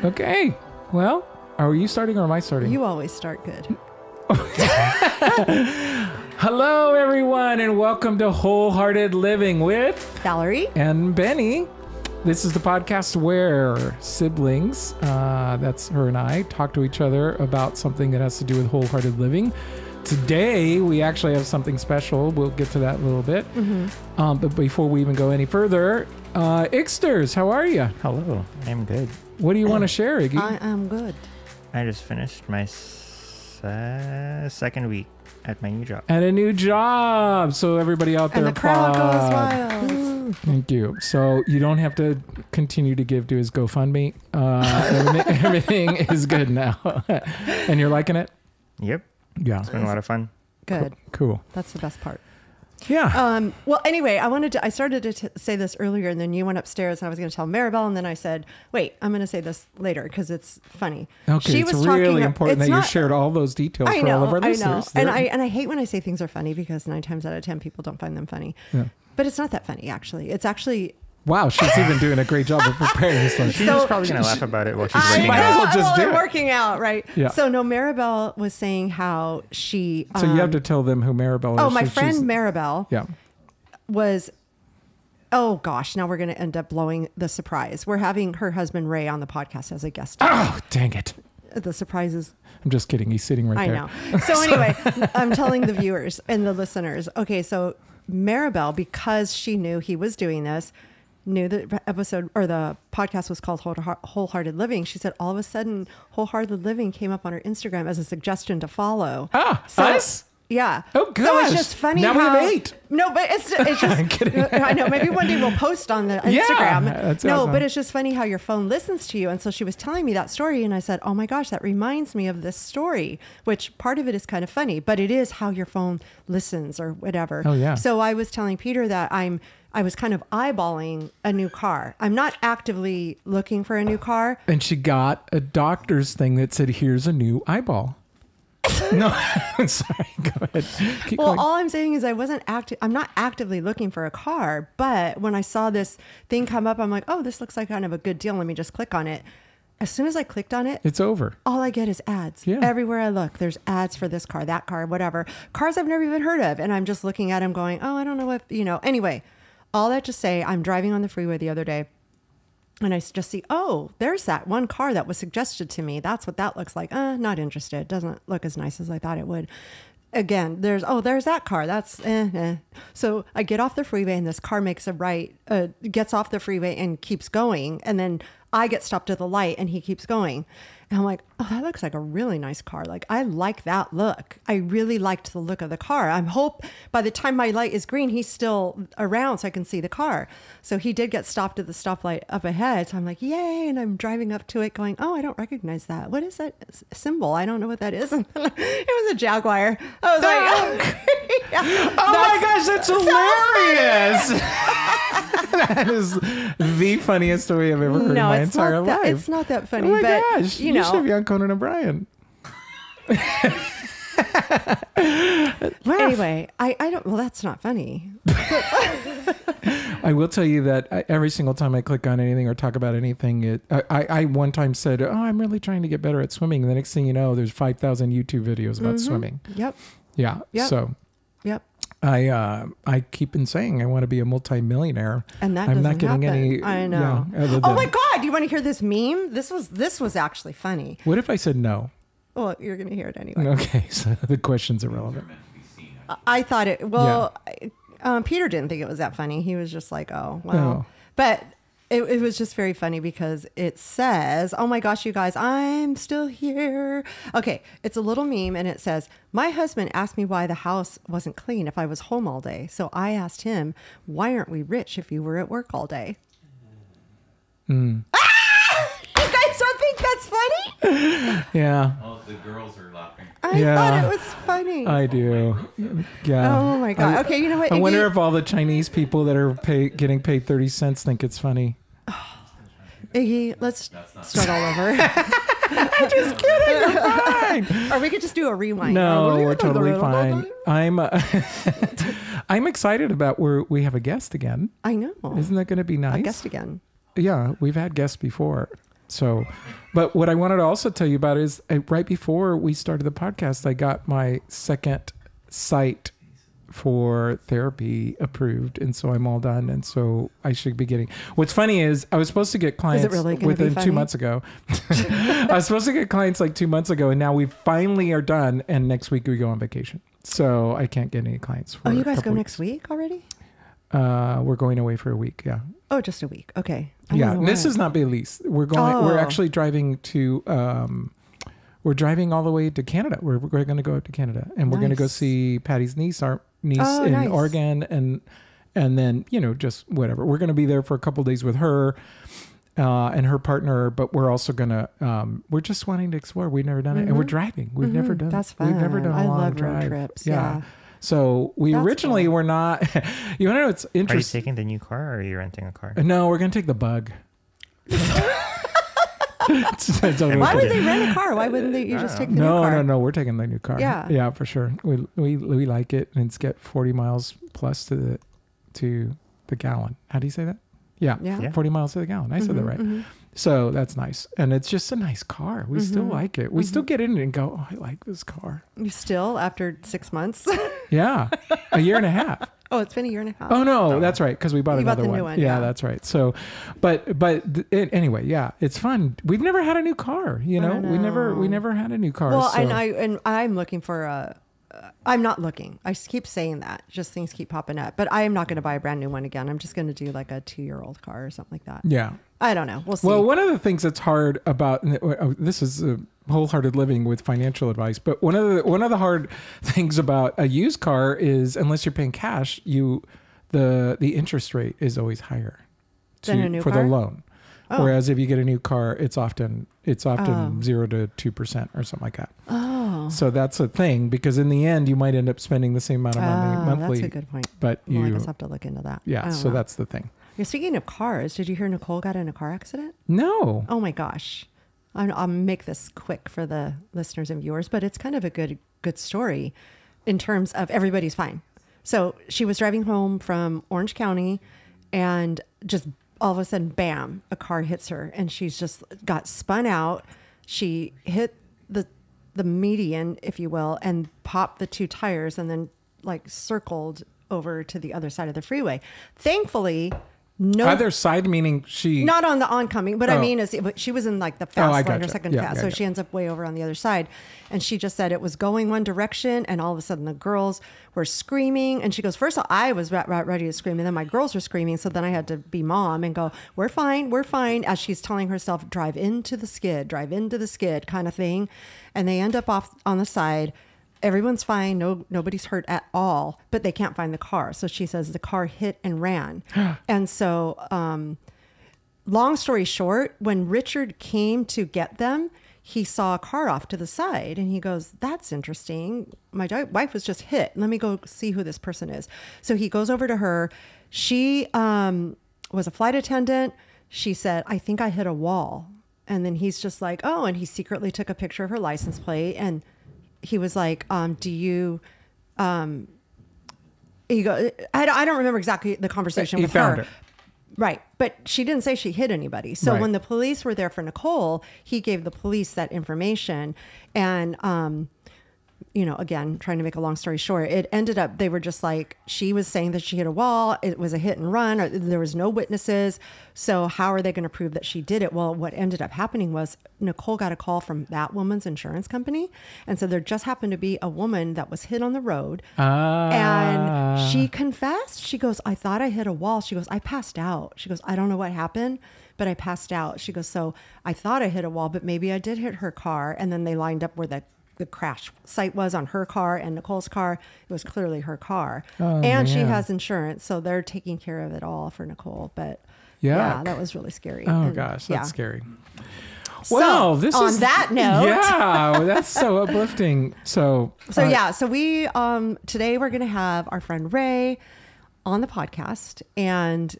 Okay. Well, are you starting or am I starting? You always start good. Hello, everyone, and welcome to Wholehearted Living with Valerie and Bennie. This is the podcast where siblings, that's her and I, talk to each other about something that has to do with wholehearted living. Today, we actually have something special. We'll get to that in a little bit. But before we even go any further, Ixters, how are you? Hello, I'm good. What do you want to share, Iggy? I am good. I just finished my second week at my new job. And a new job. So everybody out there, And the crowd goes applaud. wild. Thank you. So you don't have to continue to give to his GoFundMe. Everything is good now. And you're liking it? Yep, Yeah. it's been a lot of fun. Good. Cool. That's the best part. Yeah. Well, anyway, I started to say this earlier, and then you went upstairs, and I was going to tell Maribel, and then I said, wait, I'm going to say this later because it's funny. Okay, it's really important that you shared all those details for all of our listeners. I know. And I hate when I say things are funny because 9 times out of 10 people don't find them funny. Yeah. But it's not that funny, actually. It's actually... Wow, she's even doing a great job of preparing. She's probably going to laugh about it while she's I working might out. as well just do it. Working out, right? Yeah. So, no, Maribel was saying how she... So you have to tell them who Maribel is. Oh, my friend Maribel was... Oh, gosh, now we're going to end up blowing the surprise. We're having her husband, Ray, on the podcast as a guest. Oh, dang it. The surprise is... I'm just kidding. He's sitting right there. I know. So anyway, I'm telling the viewers and the listeners. Okay, so Maribel, because she knew he was doing this, knew the episode or the podcast was called Wholehearted Living. She said all of a sudden Wholehearted Living came up on her Instagram as a suggestion to follow. Us? Yeah. Oh, gosh. So it's just funny now how... we have 8. No, but it's just... I'm kidding. I know. Maybe one day we'll post on the Instagram. Yeah, that's no, awesome. but it's just funny how your phone listens to you. And so she was telling me that story, and I said, oh my gosh, that reminds me of this story, which part of it is kind of funny, but it is how your phone listens or whatever. Oh, yeah. So I was telling Peter that I was kind of eyeballing a new car. I'm not actively looking for a new car. And she got a doctor's thing that said, here's a new eyeball. No, I'm sorry. Go ahead. Keep going. All I'm saying is I'm not actively looking for a car, but when I saw this thing come up, I'm like, oh, this looks like kind of a good deal. Let me just click on it. As soon as I clicked on it, It's over. all I get is ads. Yeah. Everywhere I look, there's ads for this car, that car, whatever. Cars I've never even heard of. And I'm just looking at them going, oh, I don't know if, Anyway, all that to say, I'm driving on the freeway the other day. And I just see, oh, there's that one car that was suggested to me. That's what that looks like. Not interested. Doesn't look as nice as I thought it would. Again, there's that car. That's So I get off the freeway and this car makes a right, gets off the freeway and keeps going. And then I get stopped at the light and he keeps going. And I'm like, oh, that looks like a really nice car. Like, I like that look. I really liked the look of the car. I hope by the time my light is green, he's still around so I can see the car. So he did get stopped at the stoplight up ahead. So I'm like, yay. And I'm driving up to it going, oh, I don't recognize that. What is that symbol? I don't know what that is. And it was a Jaguar. I was like, oh my gosh, that's hilarious. That is the funniest story I've ever heard in my entire life. It's not that funny. Oh my but, gosh, you should be on Conan O'Brien. Anyway, I don't, well, that's not funny. I will tell you that every single time I click on anything or talk about anything, I one time said, oh, I'm really trying to get better at swimming. And the next thing you know, there's 5,000 YouTube videos about swimming. Yep. Yeah. Yep. So yep. I keep on saying I want to be a multi-millionaire. And that I'm doesn't not getting happen. any. I know. Oh my God. You want to hear this meme? This was actually funny. What if I said no? Well, you're going to hear it anyway. Okay. So the question's irrelevant. I thought it, well, Peter didn't think it was that funny. He was just like, oh, well, but it was just very funny because it says, oh my gosh, you guys, I'm still here. Okay. It's a little meme and it says, my husband asked me why the house wasn't clean if I was home all day. So I asked him, why aren't we rich if you were at work all day? You guys don't think that's funny? Yeah. Oh, the girls are laughing. I thought it was funny. I do. Yeah. Oh my God. Okay, you know what? I wonder if all the Chinese people that are getting paid 30 cents think it's funny. Iggy, let's start all over. I'm just kidding. You're fine. Or we could just do a rewind. No, we're totally fine. I'm excited about where we have a guest again. I know. Isn't that going to be nice? A guest again. Yeah, we've had guests before. So, but what I wanted to also tell you about is right before we started the podcast, I got my second site for therapy approved, and so I'm all done, and so I should be getting. What's funny is I was supposed to get clients within 2 months ago. I was supposed to get clients like 2 months ago, and now we finally are done, and next week we go on vacation, so I can't get any clients for you guys go weeks. next week already? We're going away for a week. Yeah. Oh, just a week. Okay. Yeah. This is not Belize. We're going. We're actually driving to. We're driving all the way to Canada. We're going to go up to Canada, and we're going to go see Patty's niece, our niece in Oregon, and then just whatever. We're going to be there for a couple of days with her and her partner, but we're also going to. We're just wanting to explore. We've never done it, and we're driving. We've never done. That's fun. We've never done a long love drive. road trips. Yeah. So we originally were not. You want to know what's interesting? Are you taking the new car, or are you renting a car? No, we're going to take the Bug. Why would they rent a car? Why wouldn't they? You just take the new car? No. We're taking the new car. Yeah, for sure. We like it, and it's get 40 miles plus to the gallon. How do you say that? Yeah. 40 miles to the gallon. I said that right. Mm-hmm. So that's nice, and it's just a nice car. We still like it. We still get in it and go, oh, I like this car. You still after 6 months? Yeah, a year and a half. Oh, it's been a year and a half. Oh no, that's right, because we bought another the one. New one. Yeah, that's right. So, anyway, yeah, it's fun. We've never had a new car. We never had a new car. Well, so. and I'm looking for a. I'm not looking. I keep saying that. Just things keep popping up. But I am not going to buy a brand new one again. I'm just going to do like a 2-year-old car or something like that. Yeah. I don't know. We'll see. Well, one of the things that's hard about this is wholehearted living with financial advice, but one of the hard things about a used car is unless you're paying cash, the interest rate is always higher than a new for car? the loan. Oh. Whereas if you get a new car, it's often 0 to 2% or something like that. Oh. So that's a thing, because in the end you might end up spending the same amount of money monthly. That's a good point. But I guess I'll have to look into that. Yeah, so that's the thing. You're speaking of cars. Did you hear Nicole got in a car accident? No. Oh my gosh. I'll make this quick for the listeners and viewers, but it's kind of a good story in terms of everybody's fine. So she was driving home from Orange County, and just all of a sudden, bam, a car hits her, and she's just got spun out. She hit the median, if you will, and popped the 2 tires, and then like circled over to the other side of the freeway. Thankfully, no other side, meaning she not on the oncoming, but I mean, she was in like the fast lane or second fast, so she ends up way over on the other side. And she just said it was going one direction, and all of a sudden the girls were screaming. And she goes, first of all, I was ready to scream, and then my girls were screaming, so then I had to be mom and go, we're fine, as she's telling herself, drive into the skid kind of thing. And they end up off on the side. Everyone's fine. Nobody's hurt at all, but they can't find the car. So she says the car hit and ran. And so, long story short, when Richard came to get them, he saw a car off to the side, and he goes, that's interesting. My wife was just hit. Let me go see who this person is. So he goes over to her. She was a flight attendant. She said, I think I hit a wall. And then he's just like, oh, and he secretly took a picture of her license plate, and he was like, do you, he go, I don't remember exactly the conversation with her. Right. But she didn't say she hit anybody. So when the police were there for Nicole, he gave the police that information. And, again, trying to make a long story short, it ended up, they were just like, she was saying that she hit a wall. It was a hit and run. Or there was no witnesses. So how are they going to prove that she did it? Well, what ended up happening was Nicole got a call from that woman's insurance company. And so there just happened to be a woman that was hit on the road. And she confessed. She goes, I thought I hit a wall. She goes, I passed out. She goes, I don't know what happened, but I passed out. She goes, so I thought I hit a wall, but maybe I did hit her car. And then they lined up where the crash site was on her car and Nicole's car. It was clearly her car. And she has insurance, so they're taking care of it all for Nicole. But yeah, that was really scary. Oh, gosh, that's scary. Well, this on is that note. Yeah, that's so uplifting. So we today we're going to have our friend Ray on the podcast, and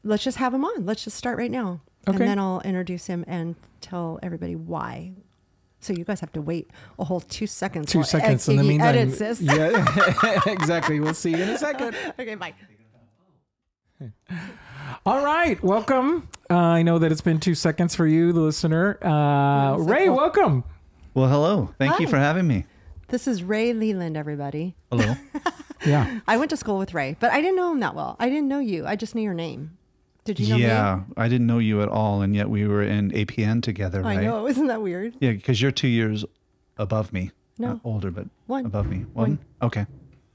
let's just have him on. Let's just start right now. Okay. And then I'll introduce him and tell everybody why. So you guys have to wait a whole 2 seconds. 2 seconds. In the meantime, edits this. Yeah, exactly. We'll see you in a second. Okay, bye. All right, welcome. I know that it's been 2 seconds for you, the listener. Ray, welcome. Well, hello. Thank you Hi. for having me. This is Ray Leland, everybody. Hello. Yeah. I went to school with Ray, but I didn't know him that well. I didn't know you. I just knew your name. Did you know me? Yeah, I didn't know you at all, and yet we were in APN together, right? I know. Isn't that weird? Yeah, because you're 2 years above me. No. Not older, but One. above me. One. Okay.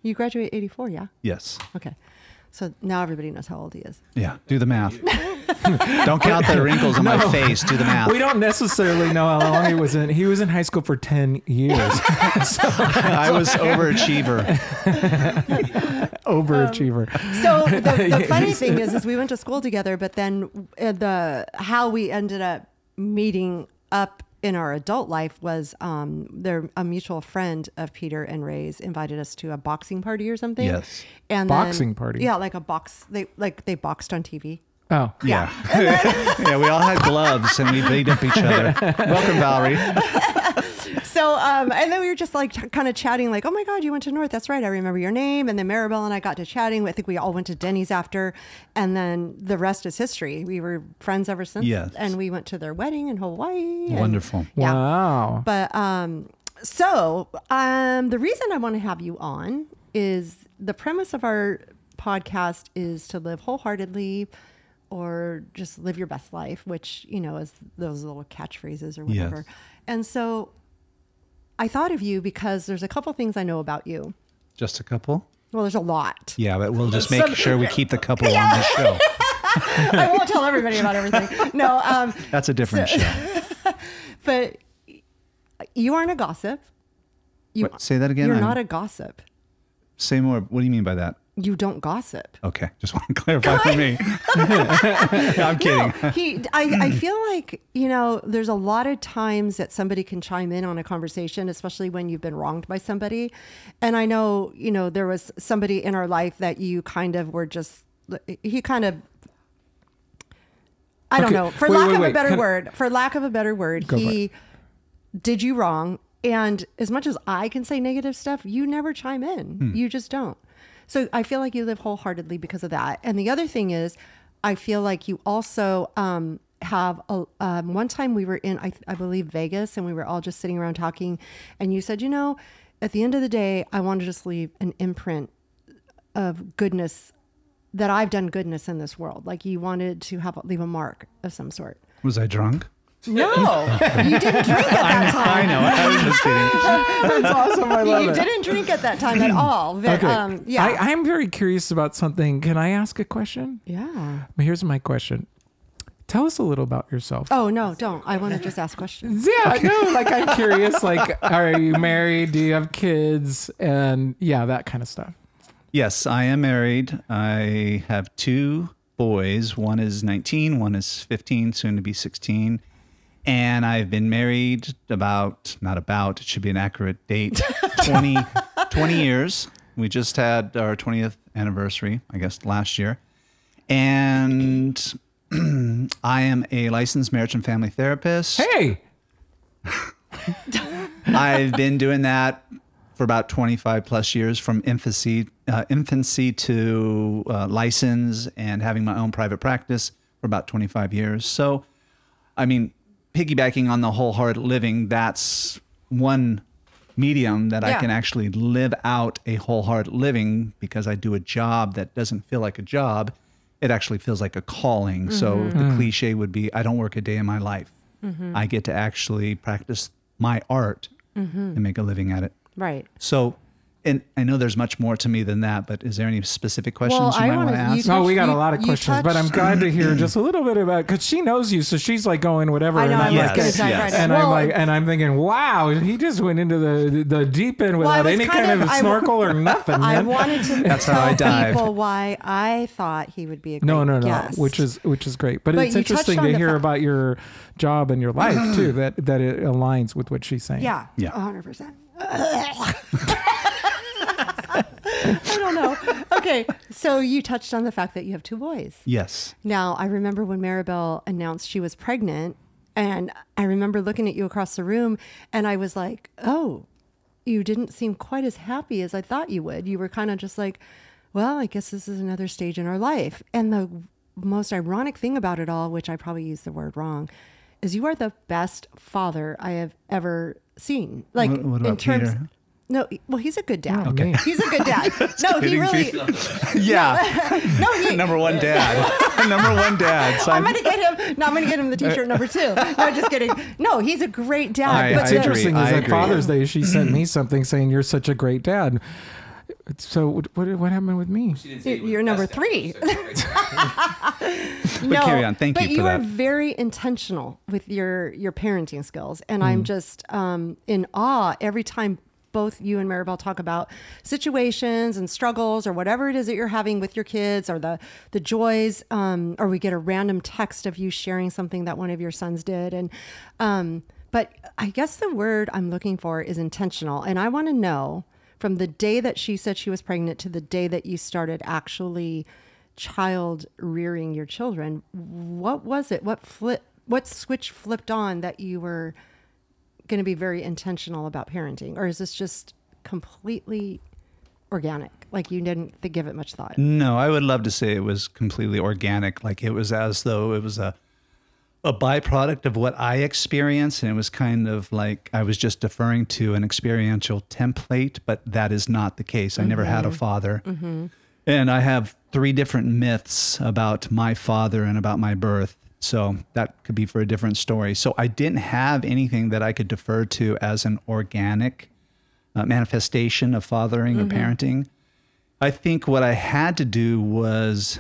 You graduated 84, yeah? Yes. Okay. So now everybody knows how old he is. Yeah. Do the math. Don't count the wrinkles on my face. Do the math. We don't necessarily know how long he was in. He was in high school for 10 years. I was overachiever. Overachiever. So the funny thing is we went to school together, but then how we ended up meeting up in our adult life was a mutual friend of Peter and Ray's invited us to a boxing party or something. Yes. And Boxing party? Yeah, like a box. They boxed on TV. Oh. Yeah. Yeah, we all had gloves and we beat up each other. Welcome, Valerie. So, and then we were just like kind of chatting like, oh my God, you went to North. That's right. I remember your name. And then Maribel and I got to chatting. I think we all went to Denny's after. And then the rest is history. We were friends ever since. Yes. And we went to their wedding in Hawaii. and- Wonderful. Yeah. Wow. But the reason I want to have you on is the premise of our podcast is to live wholeheartedly or just live your best life, which, you know, is those little catchphrases or whatever. Yes. And so I thought of you because there's a couple things I know about you. Just a couple? Well, there's a lot. Yeah, but we'll just make sure we keep the couple on the show. I won't tell everybody about everything. No, That's a different show. but you aren't a gossip. What? Say that again? You're I'm- not a gossip. Say more. What do you mean by that? You don't gossip. Okay, just want to clarify for me. I'm kidding. No, I feel like, you know, there's a lot of times that somebody can chime in on a conversation, especially when you've been wronged by somebody. And I know, you know, there was somebody in our life that you kind of were just, he kind of, I don't Okay, know, for wait, lack wait, of wait. a better word, Go for he did you wrong. And as much as I can say negative stuff, you never chime in. You just don't. So I feel like you live wholeheartedly because of that. And the other thing is, I feel like you also have one time we were in, I believe, Vegas, and we were all just sitting around talking. And you said, you know, at the end of the day, I want to just leave an imprint of goodness, that I've done goodness in this world. Like you wanted to leave a mark of some sort. Was I drunk? No, you didn't drink at that I time. know. I was just kidding. That's awesome. I love You it. didn't drink at that time at all. But, Okay. yeah. I'm very curious about something. Can I ask a question? Yeah. Here's my question. Tell us a little about yourself. Oh, no, don't. I want to just ask questions. Yeah, no, like I'm curious, like, are you married? Do you have kids? And yeah, that kind of stuff. Yes, I am married. I have two boys. One is 19, one is 15, soon to be 16. And I've been married it should be an accurate date, 20 years. We just had our 20th anniversary, I guess, last year. And I am a licensed marriage and family therapist. Hey, I've been doing that for about 25 plus years, from infancy to license, and having my own private practice for about 25 years. So, I mean, piggybacking on the wholehearted living, that's one medium that I Yeah. can actually live out a wholehearted living, because I do a job that doesn't feel like a job. It actually feels like a calling. So the cliche would be, I don't work a day in my life. I get to actually practice my art and make a living at it. Right. So, and I know there's much more to me than that, but is there any specific questions Well, you I might want to wanna- you ask? touched- no, we got a you- lot of you questions, but I'm touched- glad to hear just a little bit about, because she knows you, so she's like going whatever. I know. and I I'm was Yes, going to dive yes. right in. and Well, I'm like, and I'm thinking, wow, he just went into the deep end I without was any kind of I- snorkel or nothing. I man. wanted to That's tell how I dive. people why I thought he would be a great No, guest. which is great. But But it's you touched interesting on to the hear fa- about your job and your life too. That it aligns with what she's saying. Yeah. Yeah. 100%. I don't know. Okay. So you touched on the fact that you have two boys. Yes. Now, I remember when Maribel announced she was pregnant, and I remember looking at you across the room, and I was like, oh, you didn't seem quite as happy as I thought you would. You were kind of just like, well, I guess this is another stage in our life. And most ironic thing about it all, which I probably used the word wrong, is you are the best father I have ever seen. Like what about in terms, Peter? no, well, he's a good dad. Okay. He's a good dad. No, he kidding, really. Pete. Yeah. No, he. Number one dad. Number one dad. So I'm gonna get him. No, I'm gonna get him the T-shirt number 2. No, just kidding. No, he's a great dad. What's I interesting agree. is I at agree. Father's Day, she sent me something saying you're such a great dad. So what happened with me? You're number 3. But carry on. Thank you but for you that. are very intentional with your parenting skills, and I'm just in awe every time both you and Maribel talk about situations and struggles or whatever it is that you're having with your kids, or the joys, or we get a random text of you sharing something that one of your sons did, and but I guess the word I'm looking for is intentional, and I want to know, from the day that she said she was pregnant to the day that you started actually child rearing your children, what was it? What switch flipped on that you were going to be very intentional about parenting? Or is this just completely organic? Like you didn't give it much thought? No, I would love to say it was completely organic. Like it was as though it was a byproduct of what I experienced. And it was kind of like I was just deferring to an experiential template, but that is not the case. I never had a father. And I have 3 different myths about my father and about my birth. So that could be for a different story. So I didn't have anything that I could defer to as an organic manifestation of fathering or parenting. I think what I had to do was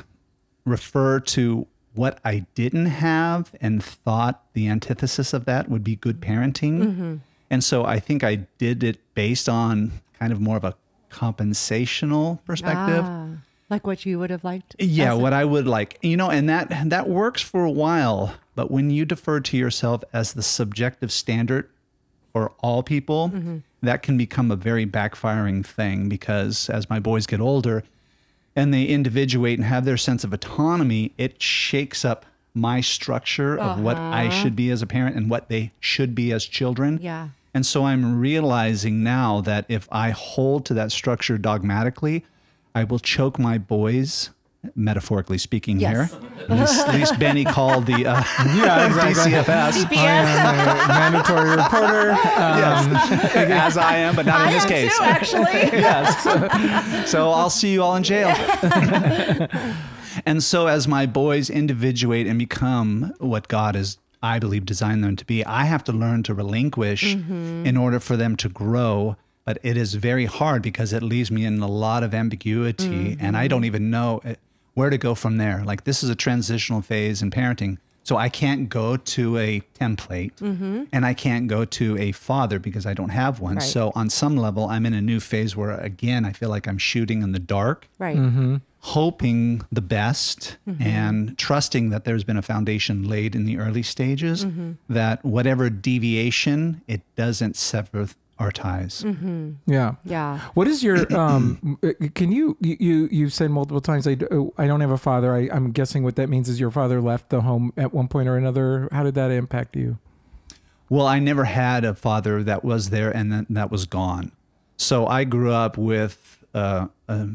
refer to what I didn't have and thought the antithesis of that would be good parenting. And so I think I did it based on kind of more of a compensational perspective. Like what you would have liked? Yeah, what I would like, and that works for a while. But when you defer to yourself as the subjective standard for all people, that can become a very backfiring thing, because as my boys get older and they individuate and have their sense of autonomy, it shakes up my structure of what I should be as a parent and what they should be as children. Yeah. And so I'm realizing now that if I hold to that structure dogmatically, I will choke my boys, metaphorically speaking Yes. here. At least Benny called the DCFS. Mandatory reporter. Yes, as I am, but not in this case. Too, actually. Yes. So I'll see you all in jail. And so as my boys individuate and become what God has, I believe, designed them to be, I have to learn to relinquish in order for them to grow. But it is very hard because it leaves me in a lot of ambiguity, and I don't even know where to go from there. Like, this is a transitional phase in parenting. So I can't go to a template and I can't go to a father because I don't have one. Right. So on some level, I'm in a new phase where, again, I feel like I'm shooting in the dark, Right. hoping the best and trusting that there's been a foundation laid in the early stages, that whatever deviation, it doesn't sever our ties. Yeah. Yeah. What is your, can you've said multiple times, I don't have a father. I'm guessing what that means is your father left the home at one point or another. How did that impact you? Well, I never had a father that was there and then that was gone. So I grew up with a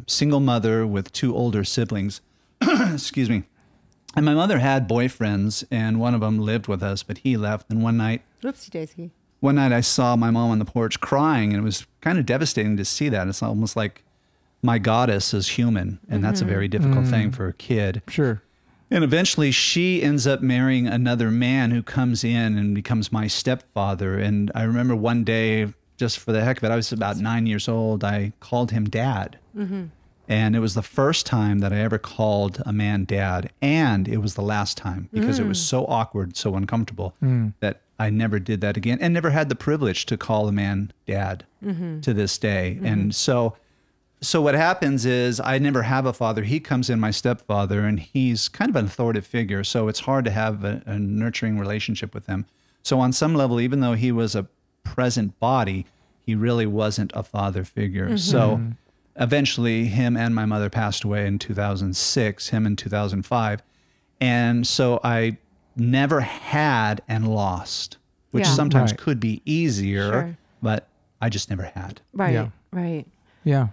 single mother with 2 older siblings. Excuse me. And my mother had boyfriends, and one of them lived with us, but he left. And one night I saw my mom on the porch crying, and it was kind of devastating to see that. It's almost like my goddess is human, and that's a very difficult thing for a kid. Sure. And eventually she ends up marrying another man who comes in and becomes my stepfather. And I remember one day, just for the heck of it, I was about 9 years old, I called him Dad. And it was the first time that I ever called a man Dad. And it was the last time, because it was so awkward, so uncomfortable, that I never did that again, and never had the privilege to call a man Dad to this day. And so what happens is I never have a father. He comes in, my stepfather, and he's kind of an authoritative figure. So it's hard to have a nurturing relationship with him. So on some level, even though he was a present body, he really wasn't a father figure. So eventually him and my mother passed away in 2006, him in 2005. And so I never had and lost, which sometimes Right. could be easier, Sure. but I just never had. Right. Yeah. Right. Yeah.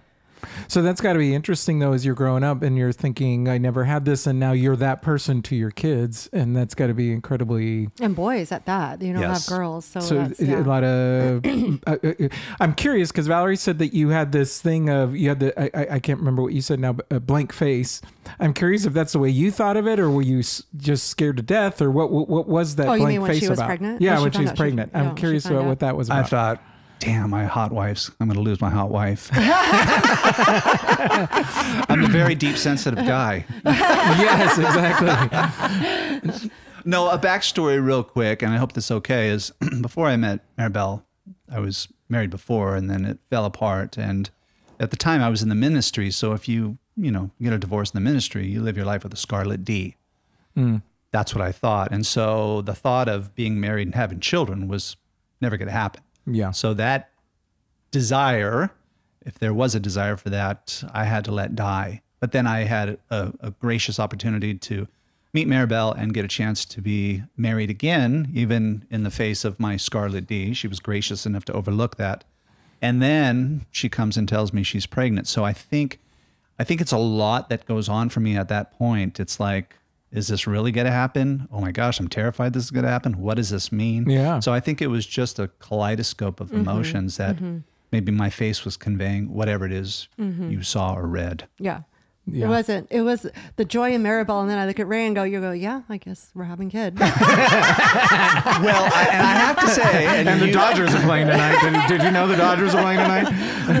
So that's got to be interesting, though, as you're growing up and you're thinking, I never had this, and now you're that person to your kids, and that's got to be incredibly... And boys at that. You don't Yes. have girls. So, So that's, yeah. a lot of... I'm curious, because Valerie said that you had this thing of, you had the, I can't remember what you said now, but a blank face. I'm curious if that's the way you thought of it, or were you just scared to death, or what was that Oh, you blank mean when face she was about? pregnant? Yeah, Oh, when she she was found out. pregnant. She I'm curious found about out. what that was I about. thought, damn, my hot wife's, I'm going to lose my hot wife. I'm a very deep, sensitive guy. Yes, exactly. No, a backstory real quick, and I hope this is okay, is before I met Maribel, I was married before, and then it fell apart. And at the time, I was in the ministry. So if you get a divorce in the ministry, you live your life with a scarlet D. That's what I thought. And so the thought of being married and having children was never going to happen. Yeah. So that desire, if there was a desire for that, I had to let die. But then I had a gracious opportunity to meet Maribel and get a chance to be married again, even in the face of my scarlet D. She was gracious enough to overlook that. And then she comes and tells me she's pregnant. So I think it's a lot that goes on for me at that point. It's like, is this really going to happen? Oh my gosh, I'm terrified this is going to happen. What does this mean? Yeah. So I think it was just a kaleidoscope of emotions that maybe my face was conveying whatever it is you saw or read. Yeah. Yeah. It was the joy in Maribel. And then I look at Ray and go, yeah, I guess we're having kids. Well, I have to say, And the Dodgers are playing tonight. Did you know the Dodgers are playing tonight?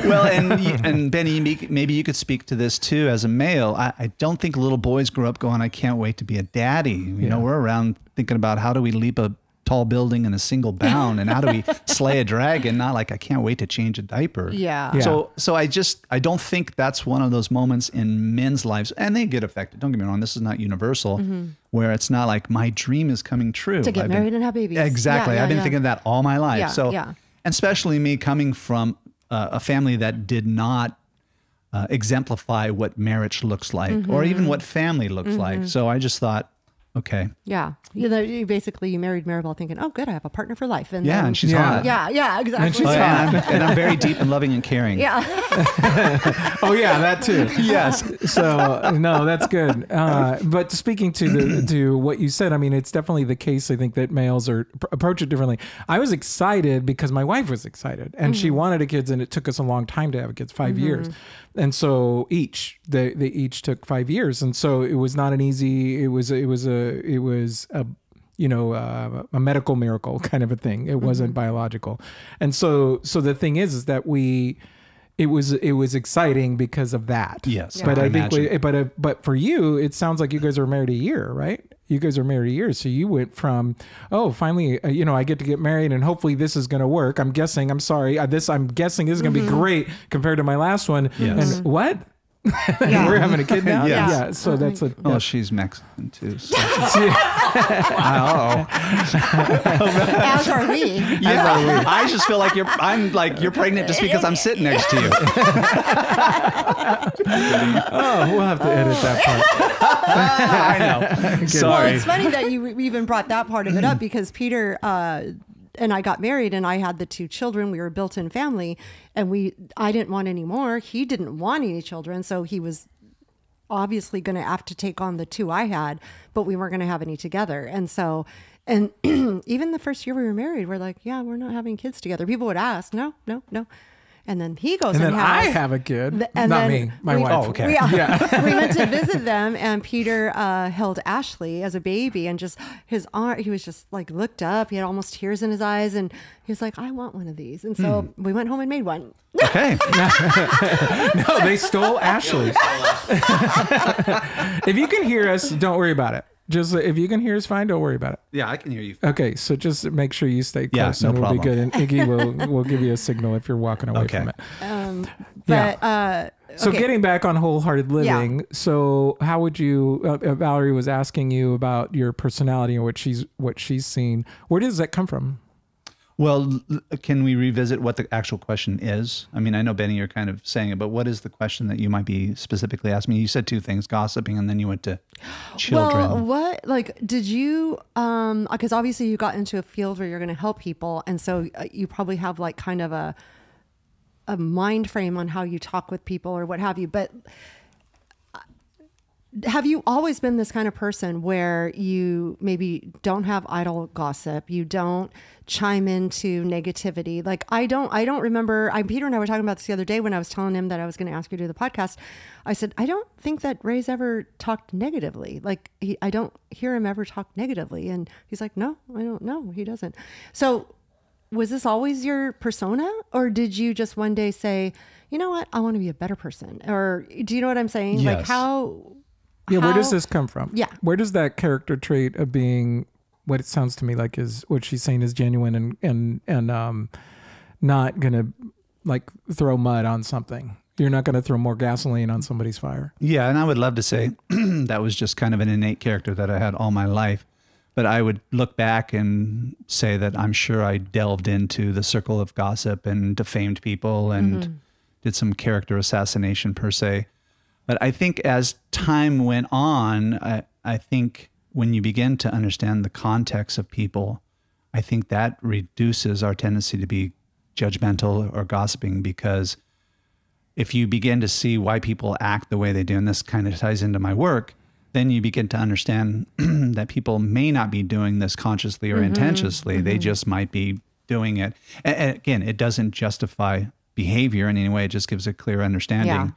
well, and Benny, maybe you could speak to this too. As a male, I don't think little boys grow up going, I can't wait to be a daddy. You know, we're around thinking about how do we leap a tall building in a single bound, and how do we slay a dragon? Not like I can't wait to change a diaper. Yeah. Yeah. So I don't think that's one of those moments in men's lives, and they get affected. Don't get me wrong, this is not universal, where it's not like my dream is coming true. To get married and have babies. Exactly. Yeah, I've been yeah. thinking that all my life. Yeah, So, yeah. and especially me coming from a family that did not exemplify what marriage looks like, or even what family looks like. So I just thought, okay. Yeah. You married Maribel thinking, oh, good, I have a partner for life. And Yeah, then, and she's hot. Yeah, exactly. And she's Oh, yeah, and I'm very deep and loving and caring. Yeah. Oh yeah, that too. Yes. So no, that's good. But speaking to what you said, I mean, it's definitely the case. I think that males approach it differently. I was excited because my wife was excited, and she wanted a kids, and it took us a long time to have kids, 5 years, and so they each took 5 years, and so it was not an easy. It was a medical miracle kind of a thing. It wasn't biological, and so the thing is that it was exciting because of that. Yes, Yeah. But I imagine. think, but for you, it sounds like you guys were married a year, right? You guys are married a year, so you went from, oh, finally, I get to get married, and hopefully this is going to work. I'm guessing is going to be great compared to my last one. Yes. And what? Yeah. We're having a kid now. Yes. Yeah. So that's a. Oh, she's Mexican too. So. As are we. Yeah, I just feel like you're pregnant just because I'm sitting next to you. Oh, we'll have to edit that part. I know. Well, Sorry. it's funny that you even brought that part of it up because Peter and I got married and I had the 2 children. We were a built-in family, and I didn't want any more. He didn't want any children, so he was obviously going to have to take on the 2 I had, but we weren't going to have any together. And so, and even the first year we were married, we're like, yeah, we're not having kids together. People would ask, no. And then he goes And and then has, I have a kid. and Not then me, my we- wife. Oh, okay. Yeah. We went to visit them, and Peter held Ashley as a baby, and just his arm, he was just like looked up. He had almost tears in his eyes, and he was like, I want one of these. And so we went home and made one. Okay. No, they stole Ashley's. If you can hear us, don't worry about it. Just if you can hear us fine, don't worry about it. Yeah, I can hear you. Okay, so just make sure you stay Yeah, close, no and we'll be problem. good. And Iggy will give you a signal if you're walking away Okay. from it. But So okay. getting back on wholehearted living, so how would you? Valerie was asking you about your personality and what she's seen. Where does that come from? Well, can we revisit what the actual question is? I mean, I know, Benny, you're kind of saying it, but what is the question that you might be specifically asking me? You said 2 things, gossiping, and then you went to children. Well, did you, because obviously you got into a field where you're going to help people. And so you probably have like kind of a mind frame on how you talk with people or what have you. But have you always been this kind of person where you maybe don't have idle gossip? You don't chime into negativity. Like I don't remember, Peter and I were talking about this the other day when I was telling him that I was going to ask you to do the podcast. I said, I don't think that Ray's ever talked negatively. Like I don't hear him ever talk negatively. And he's like, no, I don't know. He doesn't. So was this always your persona, or did you just one day say, you know what, I want to be a better person? Or do you know what I'm saying? Yes. Like how... Yeah, where does this come from? Yeah. Where does that character trait of being what it sounds to me like is what she's saying is genuine and not gonna like throw mud on something. You're not gonna throw more gasoline on somebody's fire. Yeah, and I would love to say that was just kind of an innate character that I had all my life. But I would look back and say that I'm sure I delved into the circle of gossip and defamed people and did some character assassination per se. But I think as time went on, I think when you begin to understand the context of people, I think that reduces our tendency to be judgmental or gossiping, because if you begin to see why people act the way they do, and this kind of ties into my work, then you begin to understand that people may not be doing this consciously or intentionally. They just might be doing it. And again, it doesn't justify behavior in any way. It just gives a clear understanding. Yeah.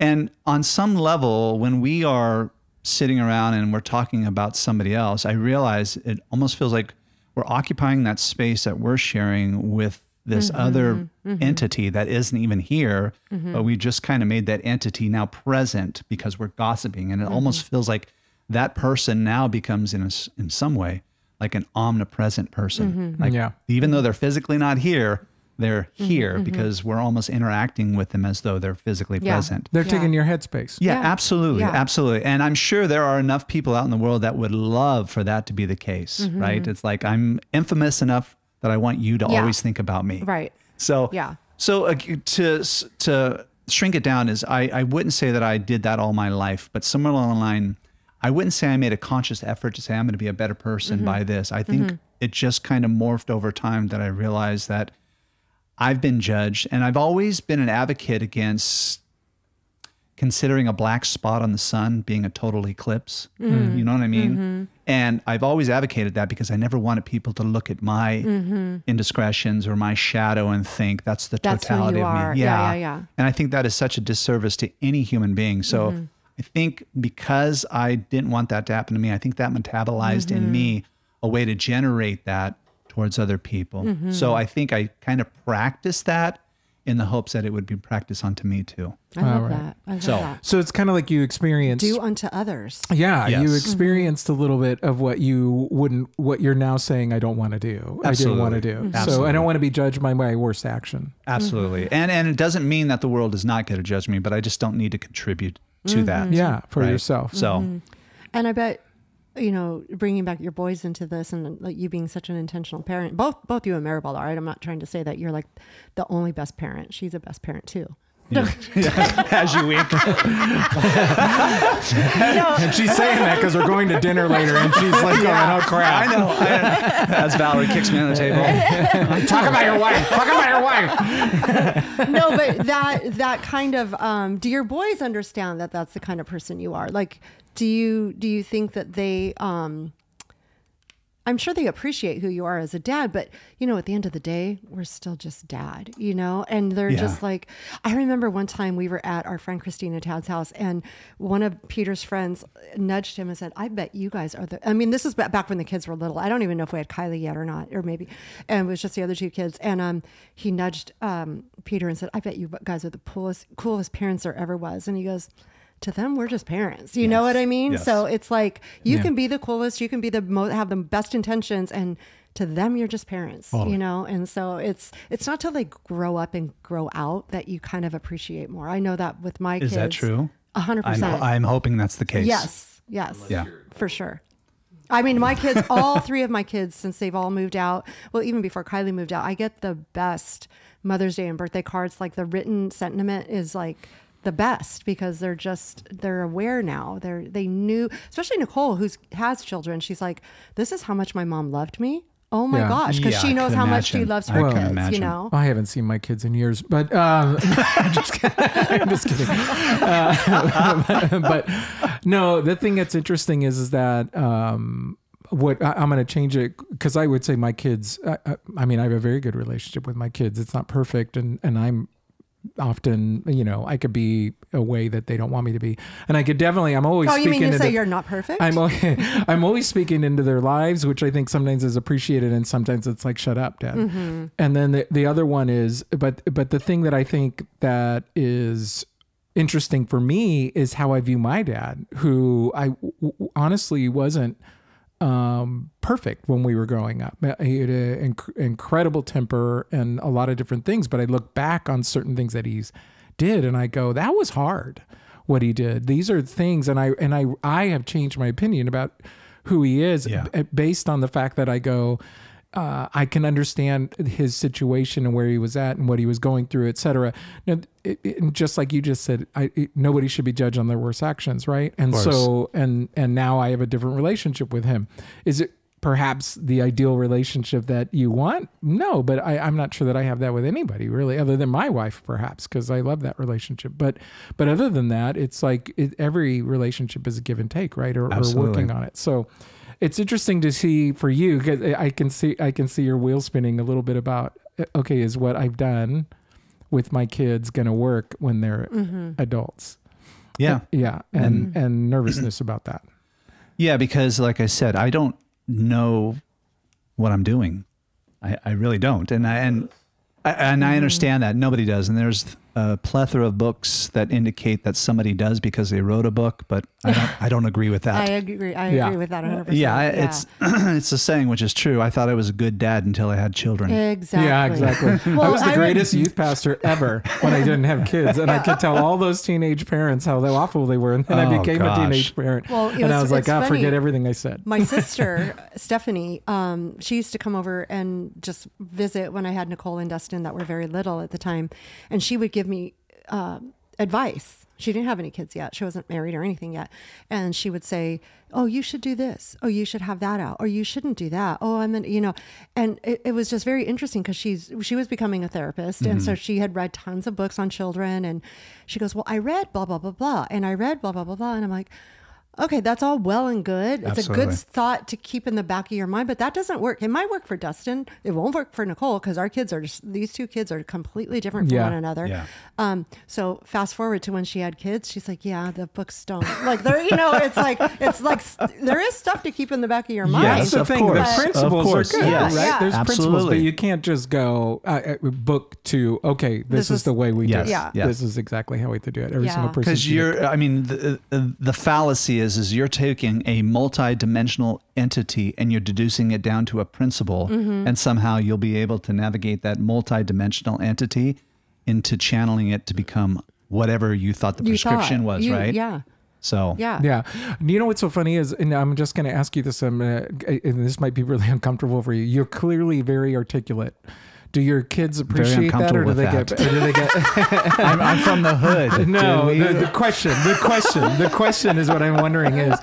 And on some level, when we are sitting around and we're talking about somebody else, I realize it almost feels like we're occupying that space that we're sharing with this other entity that isn't even here, but we just kind of made that entity now present because we're gossiping. And it almost feels like that person now becomes in some way like an omnipresent person. Like even though they're physically not here, they're here because we're almost interacting with them as though they're physically present. They're taking your headspace. Yeah, absolutely. Yeah. Absolutely. And I'm sure there are enough people out in the world that would love for that to be the case, right? It's like, I'm infamous enough that I want you to always think about me. Right. So, to shrink it down is I wouldn't say that I did that all my life, but somewhere along the line, I wouldn't say I made a conscious effort to say I'm going to be a better person by this. I think it just kind of morphed over time that I realized that I've been judged, and I've always been an advocate against considering a black spot on the sun being a total eclipse. You know what I mean? And I've always advocated that because I never wanted people to look at my indiscretions or my shadow and think that's the totality of me. Are. Yeah. And I think that is such a disservice to any human being. So I think because I didn't want that to happen to me, I think that metabolized in me a way to generate that towards other people. So I think I kind of practiced that in the hopes that it would be practiced onto me too. I love that. I love that. So it's kind of like you experienced. Do unto others. Yeah, Yes. you experienced a little bit of what you're now saying I don't want to do. Absolutely. I didn't want to do. So Absolutely. I don't want to be judged by my worst action. Absolutely. And it doesn't mean that the world is not going to judge me, but I just don't need to contribute to that. Yeah, for Right. yourself. So And I bet, you know, bringing back your boys into this and like you being such an intentional parent, both you and Maribel are, right? I'm not trying to say that you're like the only best parent. She's a best parent too. as you wink. And she's saying that because we're going to dinner later and she's like going, oh crap. I know. As Valerie kicks me on the table. Talk about your wife. Talk about your wife. No, but that kind of, do your boys understand that that's the kind of person you are? Like, do you think that they, I'm sure they appreciate who you are as a dad, but you know, at the end of the day, we're still just dad, you know, and they're just like, I remember one time we were at our friend Christina Tad's house and one of Peter's friends nudged him and said, I bet you guys are I mean, this is back when the kids were little. I don't even know if we had Kylie yet or not, or maybe, and it was just the other two kids. And he nudged Peter and said, I bet you guys are the coolest parents there ever was. And he goes, to them, we're just parents. You know what I mean? Yes. So it's like, you can be the coolest, you can be have the best intentions, and to them, you're just parents, you know? And so it's not till they grow up and grow out that you kind of appreciate more. I know that with my kids. Is that true? 100%. I'm hoping that's the case. Yes. Yeah. For sure. I mean, my kids, all three of my kids, since they've all moved out, well, even before Kylie moved out, I get the best Mother's Day and birthday cards. Like the written sentiment is like the best because they're aware now. They knew, especially Nicole, who has children. She's like, this is how much my mom loved me. Oh my Yeah. gosh, because Yeah, she I knows can how much she imagine. loves I her can kids, you imagine. know? I haven't seen my kids in years, but I'm just kidding. I'm just kidding. But no, the thing that's interesting is that what I'm going to change it because I would say my kids. I mean, I have a very good relationship with my kids. It's not perfect, and I'm often, I could be a way that they don't want me to be, and I could definitely. I'm always. Oh, you mean speaking to say into- you're not perfect? I'm always speaking into their lives, which I think sometimes is appreciated, and sometimes it's like, "Shut up, Dad." Mm-hmm. And then the other one is, but the thing that I think that is interesting for me is how I view my dad, who honestly wasn't perfect when we were growing up. He had an incredible temper and a lot of different things, but I look back on certain things that he's did and I go, that was hard what he did. These are things, and I have changed my opinion about who he is based on the fact that I go, I can understand his situation and where he was at and what he was going through, et cetera. Now, just like you just said, nobody should be judged on their worst actions, right? And so, and now I have a different relationship with him. Is it perhaps the ideal relationship that you want? No, but I'm not sure that I have that with anybody really, other than my wife, perhaps, because I love that relationship. But other than that, it's like every relationship is a give and take, right? Or working on it. So it's interesting to see for you, because I can see your wheel spinning a little bit about, okay, is what I've done with my kids going to work when they're adults? Yeah. Yeah. And nervousness about that. Yeah, because like I said, I don't know what I'm doing. I really don't. And I understand that nobody does. And there's a plethora of books that indicate that somebody does because they wrote a book, but I don't agree with that. I agree. I agree with that 100%. Yeah, it's a saying which is true. I thought I was a good dad until I had children. Exactly. Yeah, exactly. Well, I was the greatest youth pastor ever when I didn't have kids. And I could tell all those teenage parents how awful they were. And then I became a teenage parent. Well, and I was like, it's forget funny. everything I said. My sister, Stephanie, she used to come over and just visit when I had Nicole and Dustin that were very little at the time. And she would give me advice. She didn't have any kids yet. She wasn't married or anything yet. And she would say, oh, you should do this. Oh, you should have that out. Or you shouldn't do that. Oh, and it was just very interesting because she was becoming a therapist. And so she had read tons of books on children. And she goes, well, I read blah, blah, blah, blah. And I read blah, blah, blah, blah. And I'm like, okay, that's all well and good. It's Absolutely. a good thought to keep in the back of your mind, but that doesn't work. It might work for Dustin. It won't work for Nicole because these two kids are completely different from one another. Yeah. So fast forward to when she had kids, she's like, yeah, the books don't like they're, it's like there is stuff to keep in the back of your mind. That's the of thing. course. The principles Of course, are good, yes. right? Yeah. There's principles, but Absolutely. you can't just go book to, okay, this is the way we do it. Yeah. This is exactly how we have to do it. Every Yeah. single person. Because the fallacy is you're taking a multi-dimensional entity and you're deducing it down to a principle, and somehow you'll be able to navigate that multi-dimensional entity into channeling it to become whatever you thought the prescription was, right? Yeah. So Yeah. Yeah. You know what's so funny is, and I'm just going to ask you this, and this might be really uncomfortable for you. You're clearly very articulate. Do your kids appreciate that, or do they get? I'm from the hood. No, the question is what I'm wondering is,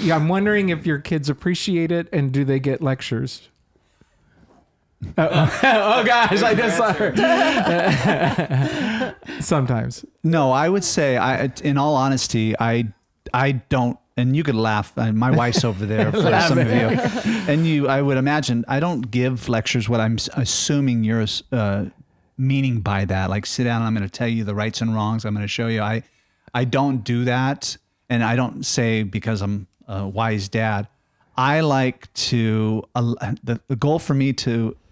I'm wondering if your kids appreciate it, and do they get lectures? Oh gosh, I just saw her. Sometimes. No, I would say, in all honesty, I don't. And you could laugh. My wife's over there for some of you. And I would imagine, I don't give lectures what I'm assuming you're meaning by that. Like, sit down, I'm going to tell you the rights and wrongs. I'm going to show you. I don't do that. And I don't say because I'm a wise dad. I like to, the goal for me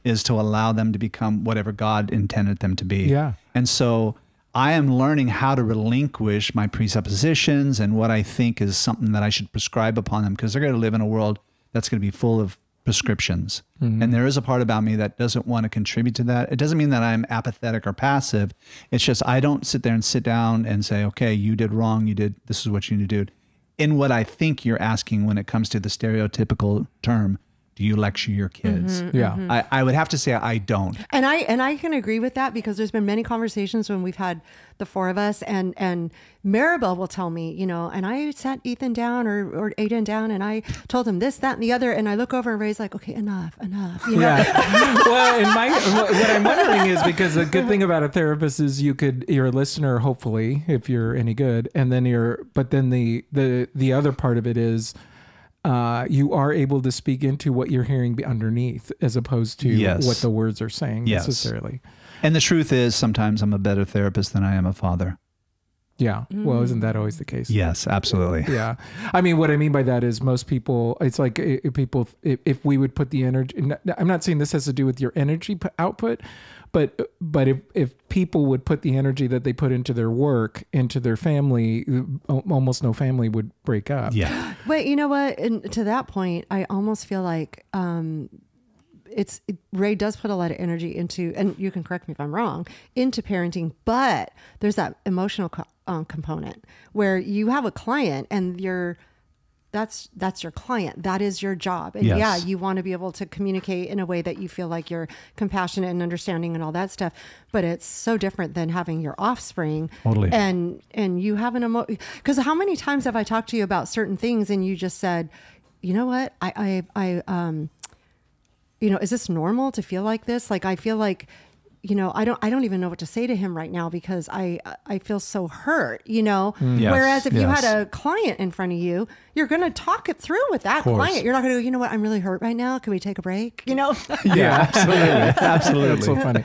is to allow them to become whatever God intended them to be. Yeah. And so I am learning how to relinquish my presuppositions and what I think is something that I should prescribe upon them, because they're going to live in a world that's going to be full of prescriptions. And there is a part about me that doesn't want to contribute to that. It doesn't mean that I'm apathetic or passive. It's just I don't sit down and say, okay, you did wrong. This is what you need to do. In what I think you're asking when it comes to the stereotypical term, Do you lecture your kids? Yeah. I would have to say I don't. And I can agree with that because there's been many conversations when we've had the four of us and Maribel will tell me, and I sat Ethan down or Aiden down and I told him this, that, and the other. And I look over and Ray's like, okay, enough. Yeah. Well, what I'm wondering is because the good thing about a therapist is you're a listener, hopefully, if you're any good. And then the other part of it is, you are able to speak into what you're hearing underneath as opposed to what the words are saying necessarily. And the truth is sometimes I'm a better therapist than I am a father. Yeah. Well, isn't that always the case? Yes, absolutely. Yeah. I mean, what I mean by that is most people, it's like if we would put the energy, I'm not saying this has to do with your energy output, but if people would put the energy that they put into their work, into their family, almost no family would break up. Yeah. But you know what? And to that point, I almost feel like Ray does put a lot of energy into, and you can correct me if I'm wrong, into parenting, but there's that emotional component where you have a client and that's your client. That is your job. And you want to be able to communicate in a way that you feel like you're compassionate and understanding and all that stuff. But it's so different than having your offspring. Totally. And you have because how many times have I talked to you about certain things and you just said, you know what? Is this normal to feel like this? Like, I feel like, I don't even know what to say to him right now because I feel so hurt, Yes, Whereas if you had a client in front of you, you're going to talk it through with that client. You're not going to go, you know what? I'm really hurt right now. Can we take a break? Yeah, absolutely. Absolutely. That's so funny.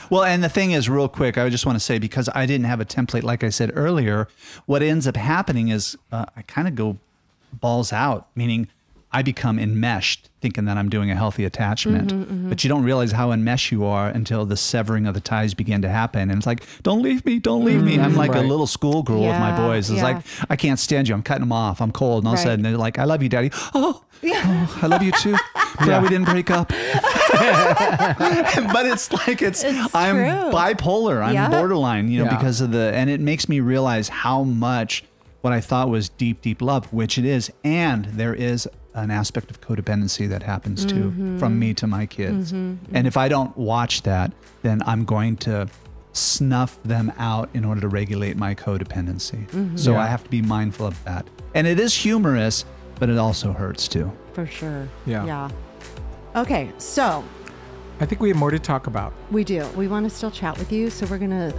Well, and the thing is, real quick, I just want to say, because I didn't have a template, like I said earlier, what ends up happening is I kind of go balls out, meaning I become enmeshed thinking that I'm doing a healthy attachment, but you don't realize how enmeshed you are until the severing of the ties begin to happen. And it's like, don't leave me, don't leave me. I'm like a little schoolgirl with my boys. It's like, I can't stand you. I'm cutting them off. I'm cold. And all of a sudden they're like, I love you, Daddy. Oh, I love you too. Yeah, we didn't break up. But it's like, I'm true. bipolar. I'm borderline, because of and it makes me realize how much what I thought was deep, deep love, which it is. And there is an aspect of codependency that happens too, from me to my kids. And if I don't watch that, then I'm going to snuff them out in order to regulate my codependency. So I have to be mindful of that. And it is humorous, but it also hurts too. For sure. Yeah. Okay, so I think we have more to talk about. We do. We want to still chat with you, so we're going to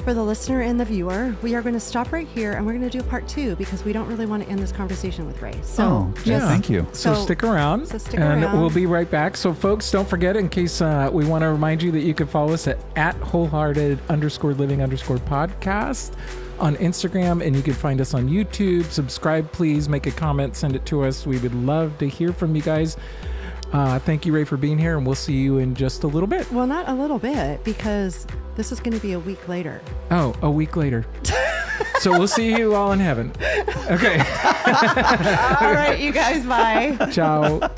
for the listener and the viewer, we are going to stop right here and we're going to do part 2 because we don't really want to end this conversation with Ray. So thank you. So stick around. And we'll be right back. So folks, don't forget, in case we want to remind you that you can follow us at wholehearted_living_podcast on Instagram, and you can find us on YouTube. Subscribe, please. Make a comment. Send it to us. We would love to hear from you guys. Thank you, Ray, for being here, and we'll see you in just a little bit. Well, not a little bit, because this is going to be a week later. Oh, a week later. So we'll see you all in heaven. Okay. All right, you guys, bye. Ciao.